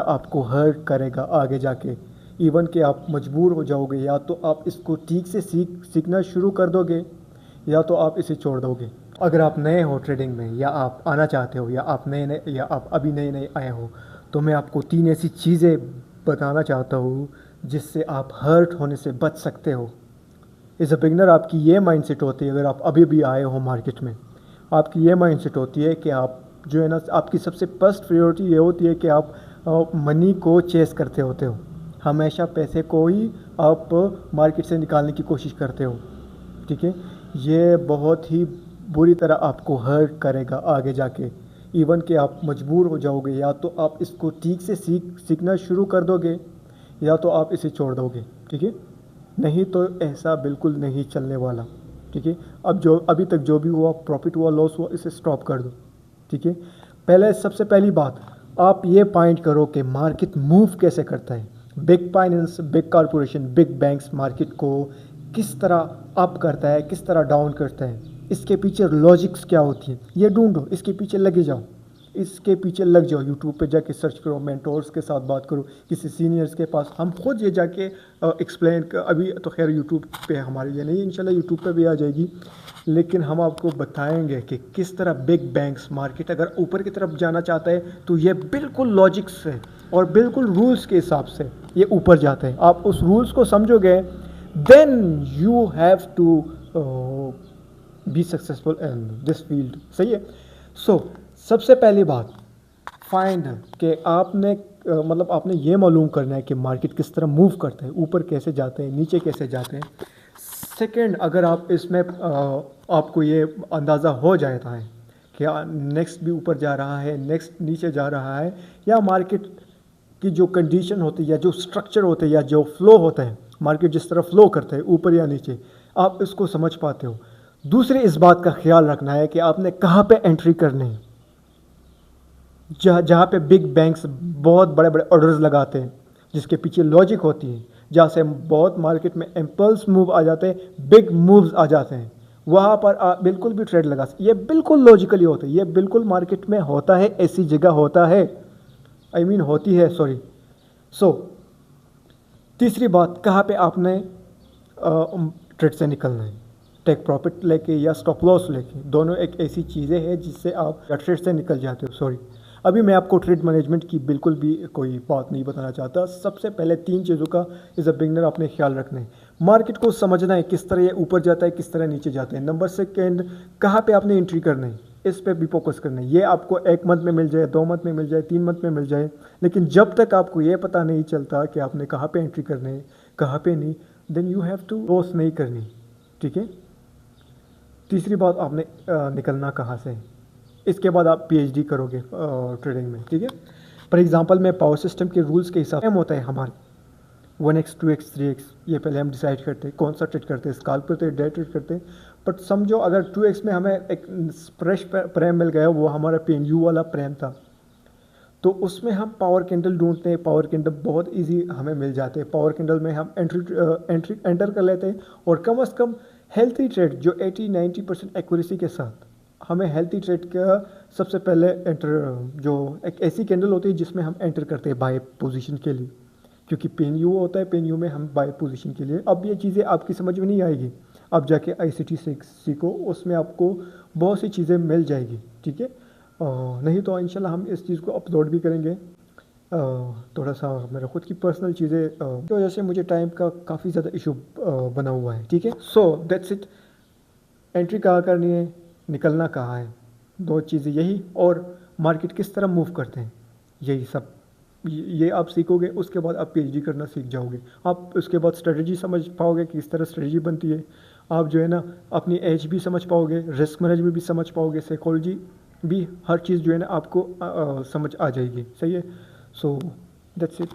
आपको हर्ट करेगा आगे जाके। इवन कि आप मजबूर हो जाओगे, या तो आप इसको ठीक से सीखना शुरू कर दोगे, या तो आप इसे छोड़ दोगे। अगर आप नए हो ट्रेडिंग में, या आप आना चाहते हो, या आप अभी नए नए आए हो, तो मैं आपको 3 ऐसी चीज़ें बताना चाहता हूँ जिससे आप हर्ट होने से बच सकते हो। एज अ बिगनर आपकी ये माइंडसेट होती है, अगर आप अभी भी आए हो मार्केट में, आपकी ये माइंडसेट होती है कि आप जो है ना, आपकी सबसे फर्स्ट प्रायोरिटी ये होती है कि आप मनी को चेस करते होते हो। हमेशा पैसे को ही आप मार्केट से निकालने की कोशिश करते हो। ठीक है, ये बहुत ही बुरी तरह आपको हर्ट करेगा आगे जाके। इवन कि आप मजबूर हो जाओगे, या तो आप इसको ठीक से सीखना शुरू कर दोगे, या तो आप इसे छोड़ दोगे। ठीक है, नहीं तो ऐसा बिल्कुल नहीं चलने वाला। ठीक है, अब जो अभी तक जो भी हुआ, प्रॉफिट हुआ, लॉस हुआ, इसे स्टॉप कर दो। ठीक है, सबसे पहली बात, आप ये पॉइंट करो कि मार्केट मूव कैसे करता है। Big finance, big corporation, big banks market को किस तरह अप करता है, किस तरह डाउन करता है, इसके पीछे लॉजिक्स क्या होती है, ये ढूंढो, इसके पीछे लगे जाओ, इसके पीछे लग जाओ। यूट्यूब पे जाके सर्च करो, मेंटोर्स के साथ बात करो, किसी सीनियर्स के पास। हम खुद ये जाके एक्सप्लेन अभी तो खैर यूट्यूब पे हमारी ये नहीं, इंशाल्लाह यूट्यूब पे भी आ जाएगी, लेकिन हम आपको बताएंगे कि किस तरह बिग बैंक्स मार्केट अगर ऊपर की तरफ जाना चाहता है तो ये बिल्कुल लॉजिक्स है और बिल्कुल रूल्स के हिसाब से ये ऊपर जाता है। आप उस रूल्स को समझोगे, then you have to be successful in this field. सही है। सबसे पहली बात, फाइंड कि आपने मतलब आपने ये मालूम करना है कि मार्केट किस तरह मूव करता है, ऊपर कैसे जाते हैं, नीचे कैसे जाते हैं। सेकंड, अगर आप इसमें आपको ये अंदाज़ा हो जाता है कि नेक्स्ट भी ऊपर जा रहा है, नेक्स्ट नीचे जा रहा है, या मार्केट की जो कंडीशन होती है, या जो स्ट्रक्चर होते हैं, या जो फ्लो होता है, मार्केट जिस तरह फ्लो करता है ऊपर या नीचे, आप इसको समझ पाते हो। दूसरी इस बात का ख्याल रखना है कि आपने कहाँ पे एंट्री करनी है। जहाँ पे बिग बैंक्स बहुत बड़े बड़े ऑर्डर्स लगाते हैं, जिसके पीछे लॉजिक होती है, जहाँ से बहुत मार्केट में इम्पल्स मूव आ जाते हैं, बिग मूव्स आ जाते हैं, वहाँ पर आप बिल्कुल भी ट्रेड लगा सकते। ये बिल्कुल लॉजिकली होता है, ये बिल्कुल मार्केट में होता है, ऐसी जगह होता है, होती है, सॉरी। तीसरी बात, कहाँ पे आपने ट्रेड से निकलना है, टेक प्रॉफिट लेके या स्टॉप लॉस लेके। दोनों एक ऐसी चीज़ें हैं जिससे आप ट्रेड से निकल जाते हो। सॉरी, अभी मैं आपको ट्रेड मैनेजमेंट की बिल्कुल भी कोई बात नहीं बताना चाहता। सबसे पहले 3 चीज़ों का एज अ बिगनर आपने ख्याल रखना है। मार्केट को समझना है, किस तरह ये ऊपर जाता है, किस तरह नीचे जाते हैं। नंबर सेकेंड, कहाँ पे आपने एंट्री करना है, इस पर भी फोकस करना है। ये आपको 1 मंथ में मिल जाए, 2 मंथ में मिल जाए, 3 मंथ में मिल जाए, लेकिन जब तक आपको ये पता नहीं चलता कि आपने कहाँ पे एंट्री करना है, कहाँ पे नहीं, then you have to loss नहीं करनी। ठीक है। तीसरी बात, आपने निकलना कहाँ से है। इसके बाद आप पीएचडी करोगे ट्रेडिंग में। ठीक है। फॉर एग्जांपल में पावर सिस्टम के रूल्स के हिसाब से होता है हमारे 1x 2x 3x, ये पहले हम डिसाइड करते हैं कौन सा ट्रेड करते हैं, स्काल्प करते हैं, डे ट्रेड करते हैं। बट समझो अगर 2x में हमें एक फ्रेश प्रेम मिल गया, वो हमारा PNU वाला प्रेम था, तो उसमें हम पावर कैंडल ढूंढते हैं। पावर कैंडल बहुत इजी हमें मिल जाते हैं। पावर कैंडल में हम एंटर कर लेते हैं, और कम से कम हेल्थी ट्रेड जो 80-90% एक्यूरेसी के साथ, हमें हेल्थी ट्रेड का सबसे पहले जो एक ऐसी कैंडल होती है जिसमें हम एंटर करते हैं बाय पोजीशन के लिए, क्योंकि PNU होता है, PNU में हम बाय पोजीशन के लिए। अब ये चीज़ें आपकी समझ में नहीं आएगी, आप जाके ICT सीखो, उसमें आपको बहुत सी चीज़ें मिल जाएगी। ठीक है। नहीं तो इंशाल्लाह हम इस चीज़ को अपलोड भी करेंगे। थोड़ा सा मेरा खुद की पर्सनल चीज़ें की वजह से मुझे टाइम का काफ़ी ज़्यादा इशू बना हुआ है। ठीक है। That's it. एंट्री कहाँ करनी है, निकलना कहाँ है, 2 चीज़ें यही, और मार्केट किस तरह मूव करते हैं, यही सब ये आप सीखोगे। उसके बाद आप PhD करना सीख जाओगे। आप उसके बाद स्ट्रेटजी समझ पाओगे कि किस तरह स्ट्रेटजी बनती है। आप जो है ना अपनी एज भी समझ पाओगे, रिस्क मैनेजमेंट भी समझ पाओगे, साइकोलॉजी भी, हर चीज़ जो है ना आपको समझ आ जाएगी। सही है। That's it.